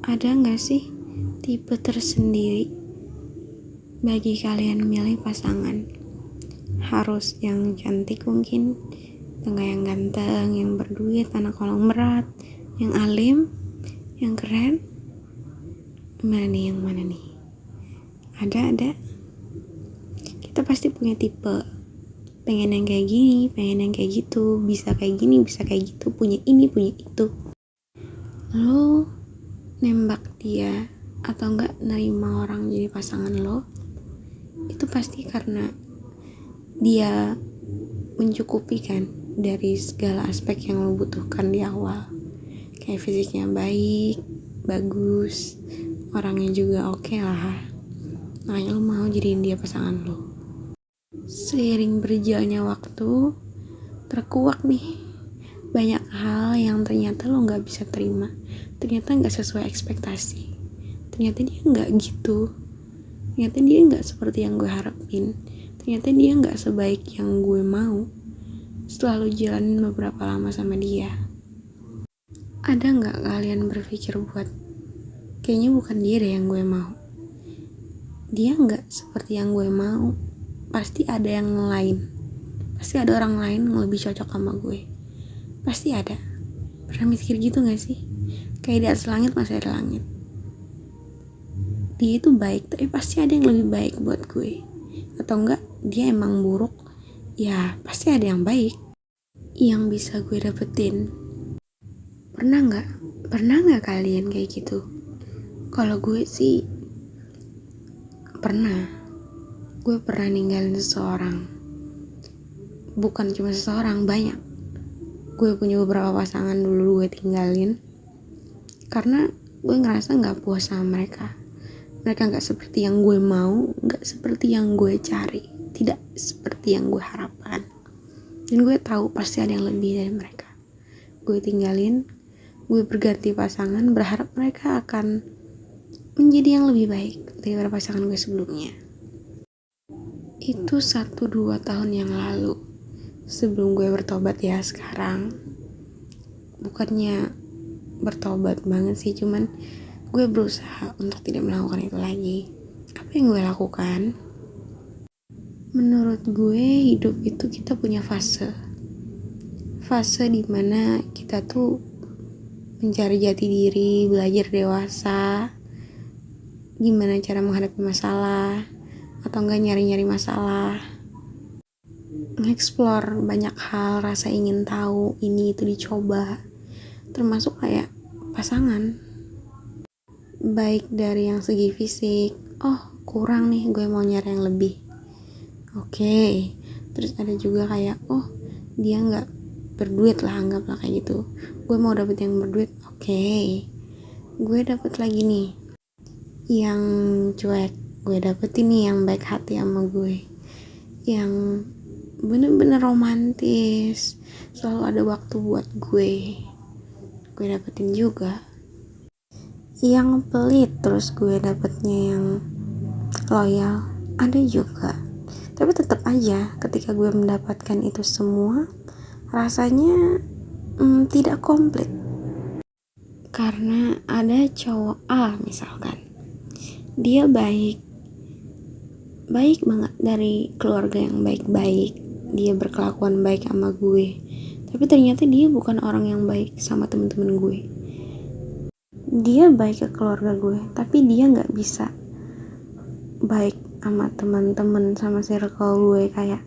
Ada gak sih tipe tersendiri bagi kalian milih pasangan? Harus yang cantik mungkin, enggak yang ganteng, yang berduit, anak konglomerat, yang alim, yang keren? Yang mana nih? Ada. Kita pasti punya tipe. Pengen yang kayak gini, pengen yang kayak gitu, bisa kayak gini, bisa kayak gitu, punya ini, punya itu. Lo nembak dia atau enggak nerima orang jadi pasangan lo, itu pasti karena dia mencukupi kan dari segala aspek yang lo butuhkan di awal. Kayak fisiknya baik, bagus, orangnya juga oke lah. Makanya lo mau jadiin dia pasangan lo. Seiring berjalannya waktu, terkuak nih banyak hal yang ternyata lo gak bisa terima, ternyata gak sesuai ekspektasi, ternyata dia gak gitu, ternyata dia gak seperti yang gue harapin, ternyata dia gak sebaik yang gue mau. Setelah lo jalanin beberapa lama sama dia, ada gak kalian berpikir buat kayaknya bukan dia deh yang gue mau, dia gak seperti yang gue mau, pasti ada yang lain, pasti ada orang lain yang lebih cocok sama gue, pasti ada. Pernah mikir gitu gak sih? Kayak di atas langit masih ada langit. Dia itu baik, tapi pasti ada yang lebih baik buat gue. Atau enggak, dia emang buruk, ya pasti ada yang baik yang bisa gue dapetin. Pernah gak kalian kayak gitu? Kalau gue sih pernah. Gue pernah ninggalin seseorang. Bukan cuma seseorang, banyak. Gue punya beberapa pasangan dulu gue tinggalin karena gue ngerasa gak puas sama mereka. Mereka gak seperti yang gue mau, gak seperti yang gue cari, tidak seperti yang gue harapkan. Dan gue tahu pasti ada yang lebih dari mereka. Gue tinggalin, gue berganti pasangan, berharap mereka akan menjadi yang lebih baik daripada pasangan gue sebelumnya. Itu 1-2 tahun yang lalu, sebelum gue bertobat ya sekarang. Bukannya bertobat banget sih, cuman gue berusaha untuk tidak melakukan itu lagi. Apa yang gue lakukan? Menurut gue hidup itu kita punya fase dimana kita tuh mencari jati diri, belajar dewasa, gimana cara menghadapi masalah, atau enggak nyari-nyari masalah, nge-explore banyak hal, rasa ingin tahu, ini itu dicoba, termasuk kayak pasangan. Baik dari yang segi fisik, kurang nih, gue mau nyari yang lebih. Oke. Terus ada juga kayak dia gak berduit lah, anggaplah kayak gitu, gue mau dapet yang berduit. Oke. Gue dapet lagi nih yang cuek, gue dapet ini yang baik hati sama gue, yang bener-bener romantis, selalu ada waktu buat gue dapetin juga. Yang pelit, terus gue dapetnya yang loyal, ada juga. Tapi tetap aja ketika gue mendapatkan itu semua, rasanya tidak komplit. Karena ada cowok A misalkan, dia baik banget, dari keluarga yang baik-baik, dia berkelakuan baik sama gue, tapi ternyata dia bukan orang yang baik sama temen-temen gue. Dia baik ke keluarga gue, tapi dia gak bisa baik sama teman-teman, sama circle gue. Kayak,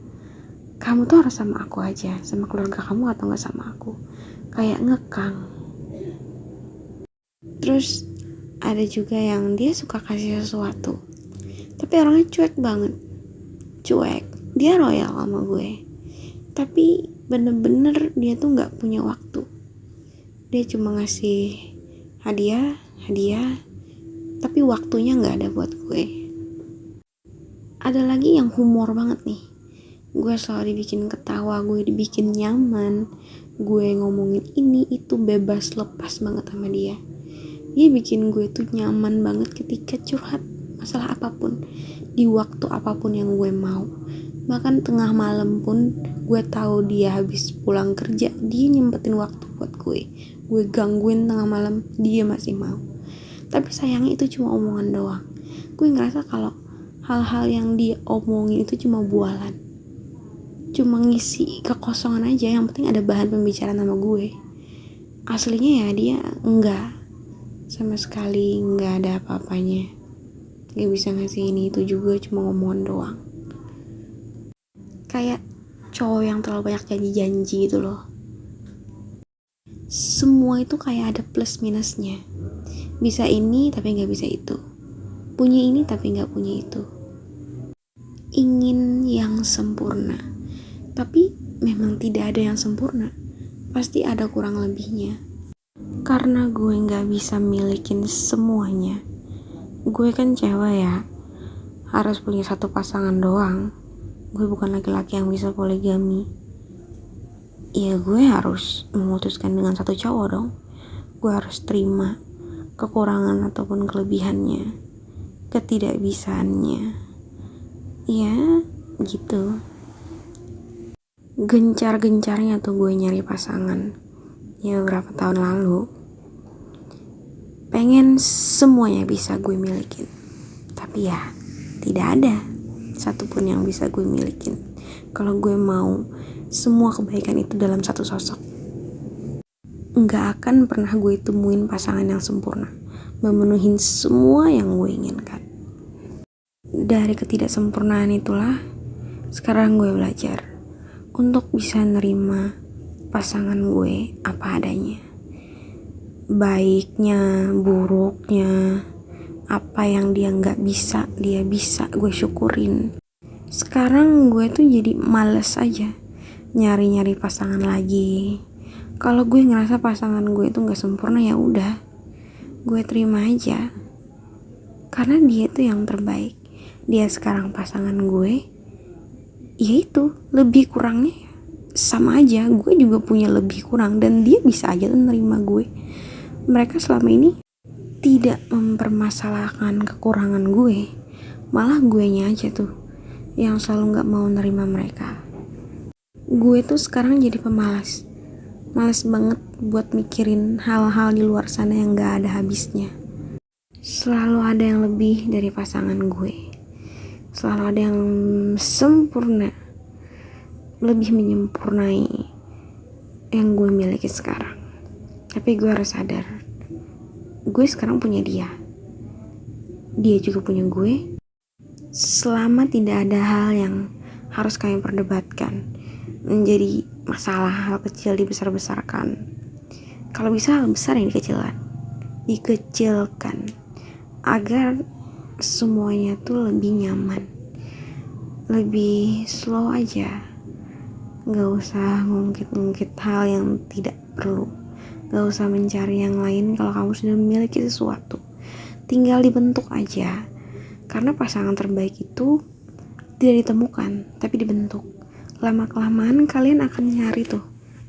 kamu tuh harus sama aku aja, sama keluarga kamu atau gak sama aku. Kayak ngekang. Terus ada juga yang dia suka kasih sesuatu, tapi orangnya cuek banget. Dia royal sama gue, tapi bener-bener dia tuh gak punya waktu. Dia cuma ngasih hadiah, tapi waktunya gak ada buat gue. Ada lagi yang humor banget nih, gue selalu dibikin ketawa, gue dibikin nyaman, gue ngomongin ini itu bebas lepas banget sama dia. Dia bikin gue tuh nyaman banget ketika curhat masalah apapun, di waktu apapun yang gue mau. Bahkan tengah malam pun gue tahu dia habis pulang kerja, dia nyempetin waktu buat gue gangguin tengah malam, dia masih mau. tapi sayangnya itu cuma omongan doang. Gue ngerasa kalau hal-hal yang dia omongin itu cuma bualan, cuma ngisi kekosongan aja. Yang penting ada bahan pembicaraan sama gue. Aslinya ya dia enggak, sama sekali enggak ada apa-apanya. Gak bisa ngasih ini itu juga, cuma ngomongan doang. Kayak cowok yang terlalu banyak janji-janji gitu loh. Semua itu kayak ada plus minusnya. Bisa ini tapi gak bisa itu, punya ini tapi gak punya itu. Ingin yang sempurna, tapi memang tidak ada yang sempurna. Pasti ada kurang lebihnya. Karena gue gak bisa milikin semuanya. Gue kan cewek ya, harus punya satu pasangan doang. Gue bukan laki-laki yang bisa poligami. Ya gue harus memutuskan dengan satu cowok dong. Gue harus terima kekurangan ataupun kelebihannya, ketidakbisaannya. Ya gitu. Gencar-gencarnya tuh gue nyari pasangan ya beberapa tahun lalu. Pengen semuanya bisa gue milikin, tapi ya tidak ada satupun yang bisa gue milikin. Kalau gue mau semua kebaikan itu dalam satu sosok, nggak akan pernah gue temuin pasangan yang sempurna, memenuhi semua yang gue inginkan. Dari ketidaksempurnaan itulah sekarang gue belajar untuk bisa nerima pasangan gue apa adanya. Baiknya, buruknya, apa yang dia nggak bisa, dia bisa, gue syukurin. Sekarang gue tuh jadi males aja nyari-nyari pasangan lagi. Kalau gue ngerasa pasangan gue itu nggak sempurna, ya udah, gue terima aja. Karena dia tuh yang terbaik. Dia sekarang pasangan gue, ya itu lebih kurangnya sama aja. Gue juga punya lebih kurang dan dia bisa aja tuh nerima gue. Mereka selama ini tidak mempermasalahkan kekurangan gue, malah guenya aja tuh yang selalu gak mau nerima mereka. Gue tuh sekarang jadi pemalas, males banget buat mikirin hal-hal di luar sana yang gak ada habisnya. Selalu ada yang lebih dari pasangan gue, selalu ada yang sempurna, lebih menyempurnai yang gue miliki sekarang. Tapi gue harus sadar, gue sekarang punya dia, dia juga punya gue. Selama tidak ada hal yang harus kami perdebatkan menjadi masalah, hal kecil dibesar-besarkan. Kalau bisa hal besar yang dikecilkan agar semuanya tuh lebih nyaman, lebih slow aja. Gak usah ngungkit-ngungkit hal yang tidak perlu. Gak usah mencari yang lain kalau kamu sudah memiliki sesuatu. Tinggal dibentuk aja. Karena pasangan terbaik itu tidak ditemukan, tapi dibentuk. Lama-kelamaan kalian akan nyari tuh,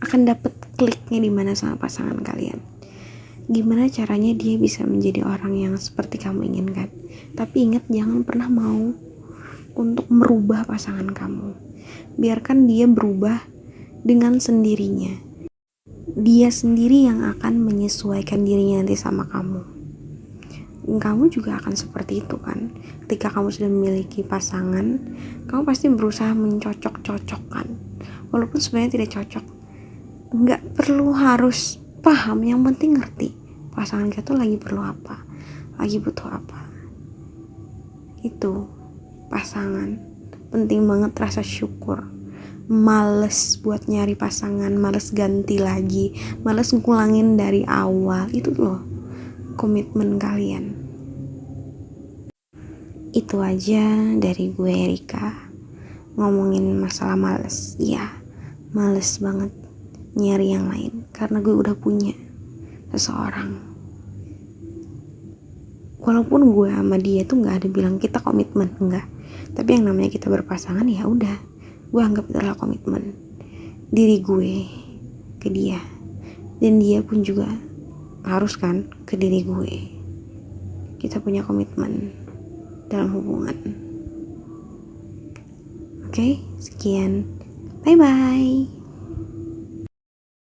akan dapet kliknya di mana sama pasangan kalian. Gimana caranya dia bisa menjadi orang yang seperti kamu inginkan. Tapi ingat, jangan pernah mau untuk merubah pasangan kamu. Biarkan dia berubah dengan sendirinya. Dia sendiri yang akan menyesuaikan dirinya nanti sama kamu. Kamu juga akan seperti itu kan. Ketika kamu sudah memiliki pasangan, kamu pasti berusaha mencocok-cocokkan, walaupun sebenarnya tidak cocok. Nggak perlu harus paham, yang penting ngerti pasangan kita tuh lagi perlu apa, lagi butuh apa. Itu pasangan. Penting banget rasa syukur. Males buat nyari pasangan, males ganti lagi, males ngulangin dari awal. Itu loh komitmen kalian. Itu aja dari gue, Rika. Ngomongin masalah males. Iya, males banget nyari yang lain karena gue udah punya seseorang. Walaupun gue sama dia tuh gak ada bilang kita komitmen, enggak. Tapi yang namanya kita berpasangan, ya udah, gue anggap itu adalah komitmen diri gue ke dia, dan dia pun juga harus kan ke diri gue. Kita punya komitmen dalam hubungan. Oke, sekian, bye bye.